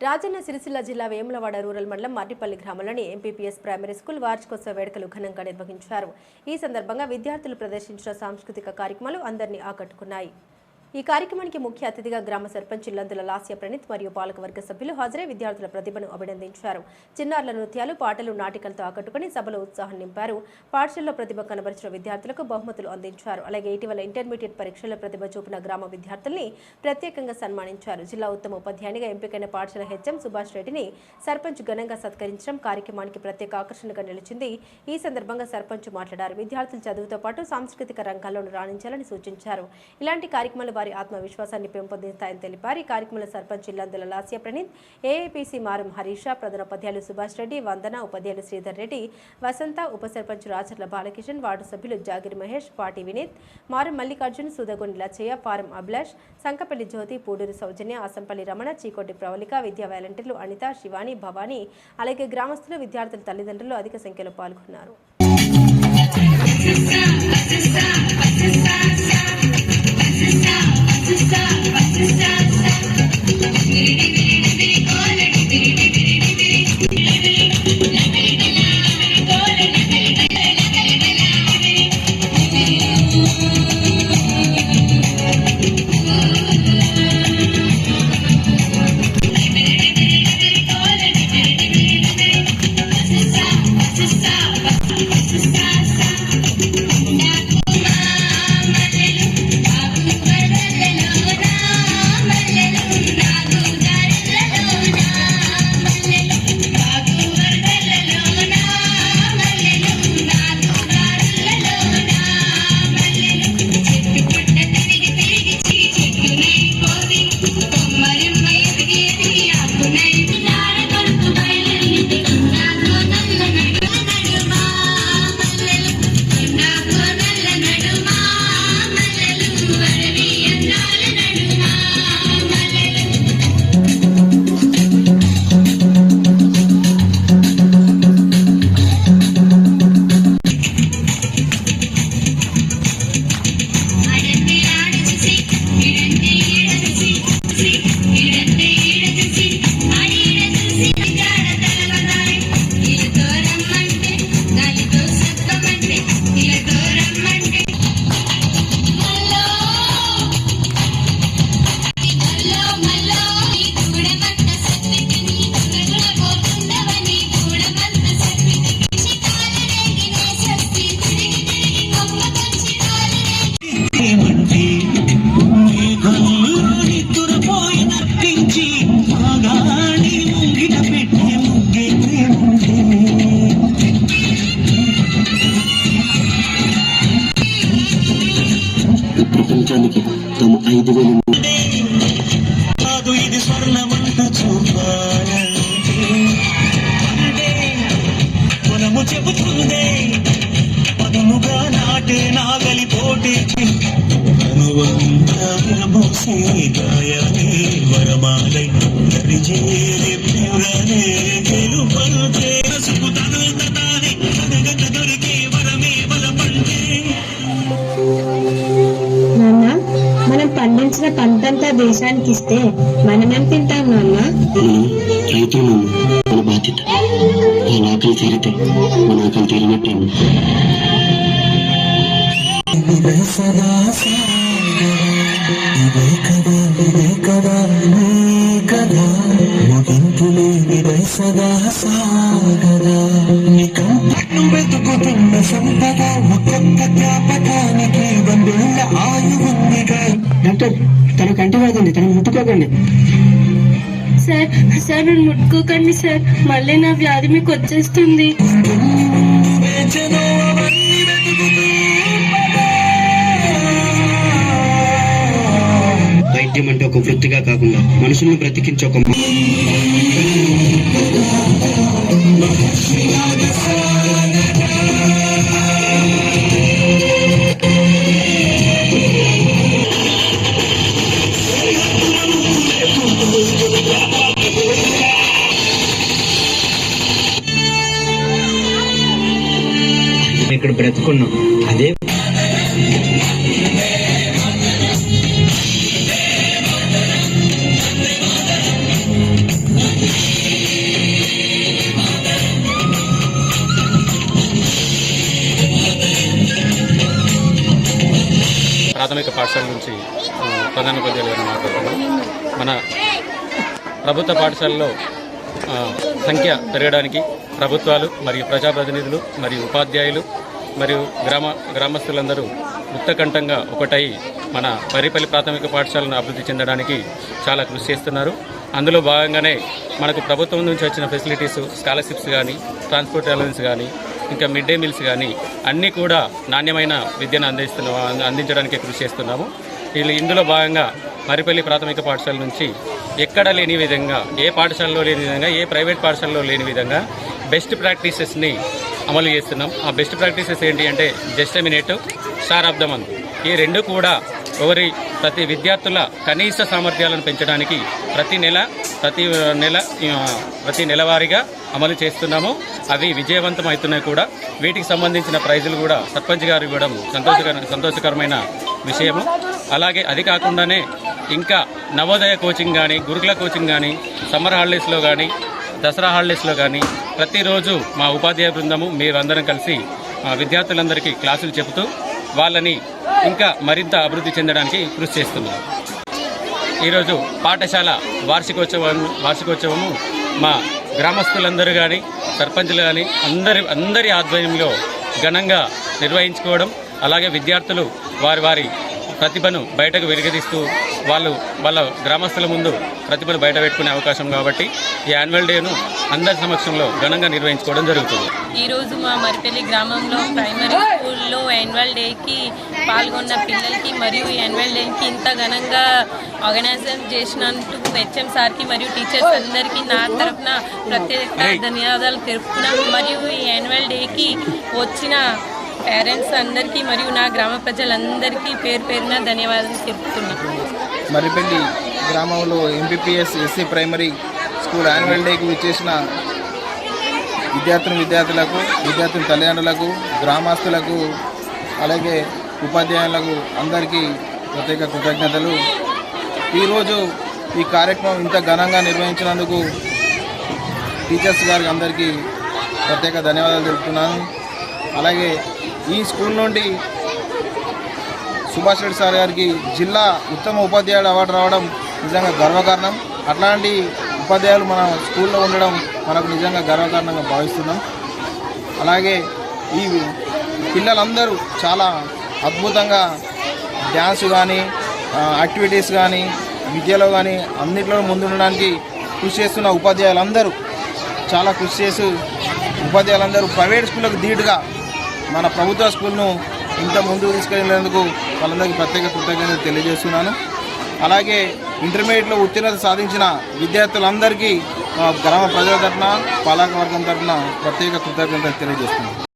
రాజన్న సిరిసిల్ల జిల్లా వేములవాడ రూరల్ మండలం మర్రిపల్లి గ్రామంలోని ఎంపీపీఎస్ ప్రైమరీ స్కూల్ వార్షికోత్సవ వేడుకలు ఘనంగా నిర్వహించారు. ఈ సందర్భంగా విద్యార్థులు ప్రదర్శించిన సాంస్కృతిక కార్యక్రమాలు అందరినీ ఆకట్టుకున్నాయి. ఈ కార్యక్రమానికి ముఖ్య అతిథిగా గ్రామ సర్పంచ్ ఇల్లందుల లాస్య ప్రణీత్ మరియు పాలకవర్గ సభ్యులు హాజరై విద్యార్థుల ప్రతిభను అభినందించారు. చిన్నారుల నృత్యాలు, పాటలు, నాటికలతో ఆకట్టుకుని సభలో ఉత్సాహం నింపారు. పాఠశాలలో ప్రతిభ కనబరిచిన విద్యార్థులకు బహుమతులు అందించారు. అలాగే ఇటీవల ఇంటర్మీడియట్ పరీక్షల్లో ప్రతిభ చూపిన గ్రామ విద్యార్థుల్ని ప్రత్యేకంగా సన్మానించారు. జిల్లా ఉత్తమ ఉపాధ్యాయునిగా ఎంపికైన పాఠశాల హెచ్ఎం సుభాష్ రెడ్డిని సర్పంచ్ ఘనంగా సత్కరించడం కార్యక్రమానికి ప్రత్యేక ఆకర్షణగా నిలిచింది. ఈ సందర్భంగా సర్పంచ్ మాట్లాడారు. విద్యార్థులు చదువుతో పాటు సాంస్కృతిక రంగాల్లోనూ రాణించాలని సూచించారు. ఇలాంటి కార్యక్రమాలు వారి ఆత్మవిశ్వాసాన్ని పెంపొందిస్తాయని తెలిపారు. ఈ కార్యక్రమంలో సర్పంచ్ ఇల్లందుల లాస్య ప్రణీత్, ఏఐపీసీ మారం హరీష, ప్రధాన ఉపాధ్యాయులు సుభాష్ రెడ్డి, వందన, ఉపాధ్యాయులు శ్రీధర్ రెడ్డి, వసంత, ఉప సర్పంచ్ రాచర్ల బాలకిషన్, వార్డు సభ్యులు జాగిరి మహేష్, పాటి వినీత్, మారం మల్లికార్జున్, సుధగొండి లచ్చయ్య, ఫారం అభిలాష్, సంకపల్లి జ్యోతి, పూడూరు సౌజన్య, ఆసంపల్లి రమణ, చీకోటి ప్రవళిక, విద్యా వాలంటీర్లు అనిత, శివాని, భవానీ, అలాగే గ్రామస్తులు, విద్యార్థుల తల్లిదండ్రులు అధిక సంఖ్యలో పాల్గొన్నారు. ప్రపంచానికి తమ 5,000 ఇది స్వర్ణమంట చూపాలము చెబుతుందే పదముగా నాటే నాగలి పోటీ విరమోసే గాయనే వరమాలై విజయే ప్యూరనే గెలుపను చేరసుకు తనుతానే తనగత దొరికే వరమే బలపంటే. మనం పండించిన పంటంతా దేశానికి ఇస్తే మనమేం తింటాం నాన్న? రైతులు మన బాధ్యత. వాళ్ళ ఆకలి తీరితే మన ఆకలి తీరినట్టే. వెతుకుతున్న సంపద ఒక్కొక్క జ్ఞాపకానికి బంధువుల ఆయువుందిగా. డాక్టర్, తన కంటి వాదండి, తనను ముట్టుకోకండి. సార్ నన్ను ముట్టుకోకండి సార్, మళ్ళీ నా వ్యాధి మీకు వచ్చేస్తుంది. వైద్యం అంటే ఒక వృత్తిగా కాకుండా మనుషుల్ని బ్రతికించే ఒక ఇక్కడ బ్రతుకున్నాం. అదే ప్రాథమిక పాఠశాల నుంచి ప్రధానోపాధ్యాయులు గారు మాట్లాడుతున్నాం. మన ప్రభుత్వ పాఠశాలలో సంఖ్య పెరగడానికి ప్రభుత్వాలు మరియు ప్రజాప్రతినిధులు మరియు ఉపాధ్యాయులు మరియు గ్రామస్తులందరూ ముక్తకంఠంగా ఒకటై మన మర్రిపల్లి ప్రాథమిక పాఠశాలను అభివృద్ధి చెందడానికి చాలా కృషి చేస్తున్నారు. అందులో భాగంగానే మనకు ప్రభుత్వం నుంచి వచ్చిన ఫెసిలిటీస్, స్కాలర్షిప్స్ కానీ, ట్రాన్స్పోర్ట్ అలవెన్స్ కానీ, ఇంకా మిడ్ డే మీల్స్ కానీ అన్నీ కూడా నాణ్యమైన విద్యను అందించడానికి కృషి చేస్తున్నాము. ఇందులో భాగంగా మర్రిపల్లి ప్రాథమిక పాఠశాల నుంచి ఎక్కడ లేని విధంగా, ఏ పాఠశాలలో లేని విధంగా, ఏ ప్రైవేట్ పాఠశాలలో లేని విధంగా బెస్ట్ ప్రాక్టీసెస్ని అమలు చేస్తున్నాం. ఆ బెస్ట్ ప్రాక్టీసెస్ ఏంటి అంటే just a minute, star of the month. ఈ రెండు కూడా ప్రతి విద్యార్థుల కనీస సామర్థ్యాలను పెంచడానికి ప్రతి నెలవారీగా అమలు చేస్తున్నాము. అవి విజయవంతం అవుతున్నాయి కూడా. వీటికి సంబంధించిన ప్రైజులు కూడా సర్పంచ్ గారు ఇవ్వడం సంతోషకరమైన విషయము. అలాగే అది కాకుండానే ఇంకా నవోదయ కోచింగ్ కానీ, గురుకుల కోచింగ్ కానీ, సమ్మర్ హాలిడేస్లో కానీ, దసరా హాలిడేస్లో కానీ ప్రతిరోజు మా ఉపాధ్యాయ బృందము మేమందరం కలిసి విద్యార్థులందరికీ క్లాసులు చెబుతూ వాళ్ళని ఇంకా మరింత అభివృద్ధి చెందడానికి కృషి చేస్తున్నాం. ఈరోజు పాఠశాల వార్షికోత్సవము మా గ్రామస్తులందరూ కానీ, సర్పంచులు కానీ అందరి ఆధ్వర్యంలో ఘనంగా నిర్వహించుకోవడం, అలాగే విద్యార్థులు వారి ప్రతిభను బయటకు వెలుగదీస్తూ వాళ్ళ గ్రామస్తుల ముందు ప్రతిభను బయట పెట్టుకునే అవకాశం కాబట్టి ఈ యాన్యువల్ డేను అందరి సమక్షంలో ఘనంగా నిర్వహించుకోవడం జరుగుతుంది. ఈరోజు మా మర్రిపల్లి గ్రామంలో ప్రైమరీ స్కూల్లో యాన్యువల్ డేకి పాల్గొన్న పిల్లలకి మరియు ఈ యాన్యువల్ డేకి ఇంత ఘనంగా ఆర్గనైజేషన్ చేసినందుకు హెచ్ఎం సార్కి మరియు టీచర్స్ అందరికీ నా తరఫున ప్రత్యేక ధన్యవాదాలు తెలుపుతున్నాను. మరియు ఈ యాన్యువల్ డేకి వచ్చిన పేరెంట్స్ అందరికీ మరియు నా గ్రామ ప్రజలందరికీ పేరున ధన్యవాదాలు తెలుపుతున్నాను. మర్రిపల్లి గ్రామంలో MPPS SC primary school annual డేకి విచ్చేసిన విద్యార్థుల తల్లిదండ్రులకు, గ్రామస్తులకు, అలాగే ఉపాధ్యాయులకు అందరికీ ప్రత్యేక కృతజ్ఞతలు. ఈరోజు ఈ కార్యక్రమం ఇంత ఘనంగా నిర్వహించినందుకు టీచర్స్ గారికి అందరికీ ప్రత్యేక ధన్యవాదాలు తెలుపుతున్నాను. అలాగే ఈ స్కూల్ నుండి సుభాష్ రెడ్డి సార్ గారికి జిల్లా ఉత్తమ ఉపాధ్యాయుడు అవార్డు రావడం నిజంగా గర్వకారణం. అట్లాంటి ఉపాధ్యాయులు మన స్కూల్లో ఉండడం మనకు నిజంగా గర్వకారణంగా భావిస్తున్నాం. అలాగే ఈ పిల్లలందరూ చాలా అద్భుతంగా డ్యాన్స్ కానీ, యాక్టివిటీస్ కానీ, విద్యలో కానీ అన్నింటిలో ముందుండడానికి కృషి చేస్తున్న ఉపాధ్యాయులందరూ చాలా కృషి చేసి ఉపాధ్యాయులందరూ ప్రైవేట్ స్కూళ్ళకు ధీటుగా మన ప్రభుత్వ స్కూల్ను ఇంత ముందుకు తీసుకెళ్లేందుకు వాళ్ళందరికీ ప్రత్యేక కృతజ్ఞతలు తెలియజేస్తున్నాను. అలాగే ఇంటర్మీడియట్లో ఉత్తీర్ణత సాధించిన విద్యార్థులందరికీ గ్రామ ప్రజల తరఫున, పాలకవర్గం తరఫున ప్రత్యేక కృతజ్ఞతలు తెలియజేస్తున్నాను.